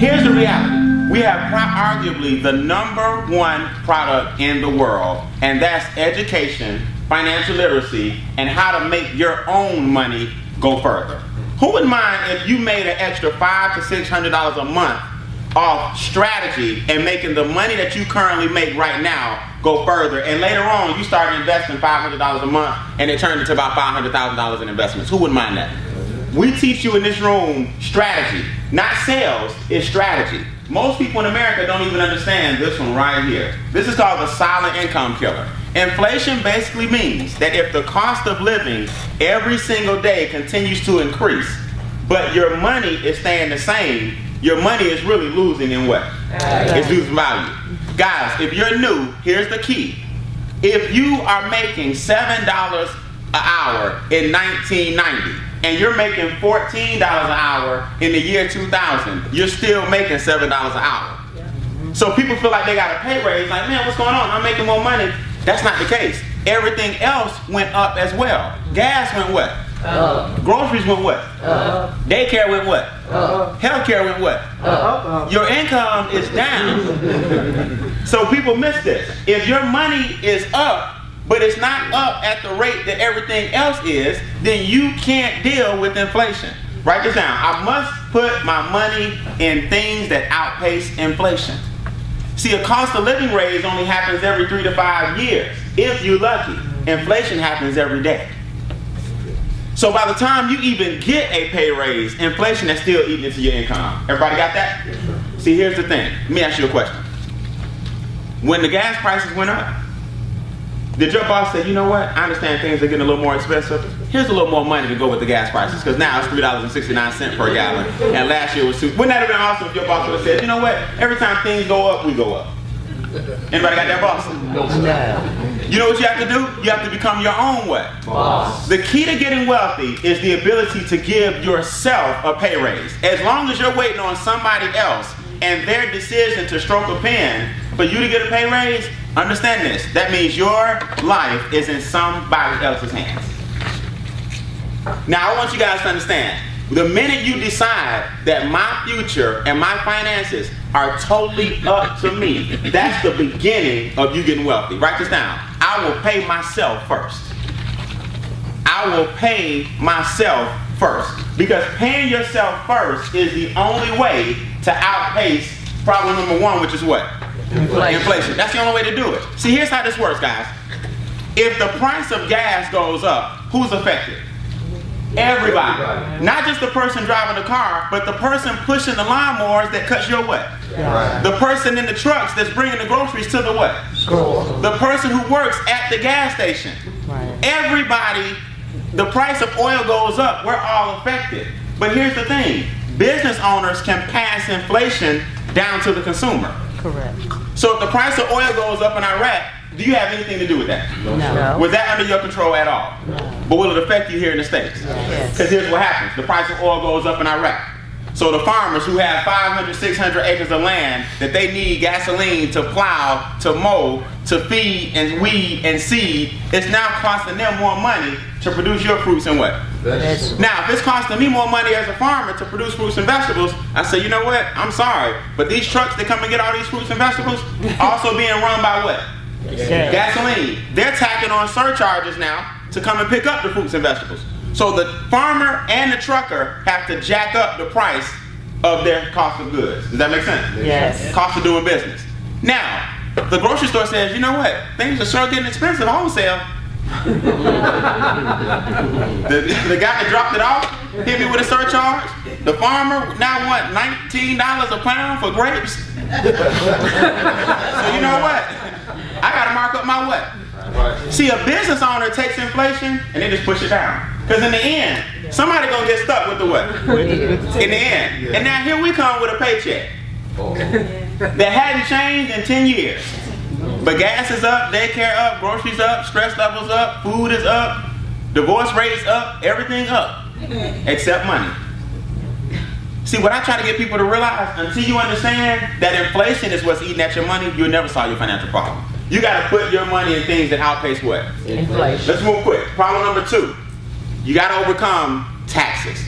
Here's the reality. We have arguably the #1 product in the world, and that's education, financial literacy, and how to make your own money go further. Who would mind if you made an extra $500 to $600 a month off strategy and making the money that you currently make right now go further, and later on you started investing $500 a month and it turned into about $500,000 in investments? Who wouldn't mind that? We teach you in this room strategy, not sales, it's strategy. Most people in America don't even understand this one right here. This is called the silent income killer. Inflation basically means that if the cost of living every single day continues to increase, but your money is staying the same, your money is really losing in what? It's losing value. Guys, if you're new, here's the key. If you are making $7 an hour in 1990, and you're making $14 an hour in the year 2000, you're still making $7 an hour. So people feel like they got a pay raise, like, man, what's going on? I'm making more money. That's not the case. Everything else went up as well. Gas went what? Groceries went what? Daycare went what? Healthcare went what? Your income is down. So people miss this. If your money is up, but it's not up at the rate that everything else is, then you can't deal with inflation. Write this down. I must put my money in things that outpace inflation. See, a cost of living raise only happens every 3 to 5 years. If you're lucky, inflation happens every day. So by the time you even get a pay raise, inflation is still eating into your income. Everybody got that? See, here's the thing. Let me ask you a question. When the gas prices went up, did your boss say, you know what, I understand things are getting a little more expensive. Here's a little more money to go with the gas prices, because now it's $3.69 per gallon, and last year was $2. Wouldn't that have been awesome if your boss would have said, you know what, every time things go up, we go up. Anybody got that boss? You know what you have to do? You have to become your own what? Boss. The key to getting wealthy is the ability to give yourself a pay raise. As long as you're waiting on somebody else and their decision to stroke a pen for you to get a pay raise, understand this. That means your life is in somebody else's hands. Now I want you guys to understand, the minute you decide that my future and my finances are totally up to me, that's the beginning of you getting wealthy. Write this down. I will pay myself first. I will pay myself first. Because paying yourself first is the only way to outpace problem #1, which is what? Inflation. That's the only way to do it. See, here's how this works, guys. If the price of gas goes up, who's affected? Everybody. Not just the person driving the car, but the person pushing the lawnmowers that cuts your what? Right. The person in the trucks that's bringing the groceries to the what? School. The person who works at the gas station. Right. Everybody, the price of oil goes up, we're all affected. But here's the thing, business owners can pass inflation down to the consumer. Correct. So if the price of oil goes up in Iraq, do you have anything to do with that? No. Was that under your control at all? No. But will it affect you here in the States? Yes. Because here's what happens. The price of oil goes up in Iraq. So the farmers who have 500, 600 acres of land that they need gasoline to plow, to mow, to feed and weed and seed, it's now costing them more money to produce your fruits and what? Vegetables. Now, if it's costing me more money as a farmer to produce fruits and vegetables, I say, you know what? I'm sorry, but these trucks that come and get all these fruits and vegetables also being run by what? Gasoline. They're tacking on surcharges now to come and pick up the fruits and vegetables. So the farmer and the trucker have to jack up the price of their cost of goods. Does that make sense? Yes. Cost of doing business. Now, the grocery store says, you know what? Things are sure getting expensive wholesale. the guy that dropped it off hit me with a surcharge. The farmer now want $19 a pound for grapes. So you know what? I gotta mark up my what? Right. See, a business owner takes inflation and they just push it down. Because in the end, somebody gonna get stuck with the what? In the end. And now here we come with a paycheck that hadn't changed in 10 years. But gas is up, daycare up, groceries up, stress levels up, food is up, divorce rates up, everything up, except money. See, what I try to get people to realize, until you understand that inflation is what's eating at your money, you'll never solve your financial problem. You got to put your money in things that outpace what? Inflation. Let's move quick. Problem #2. You got to overcome taxes.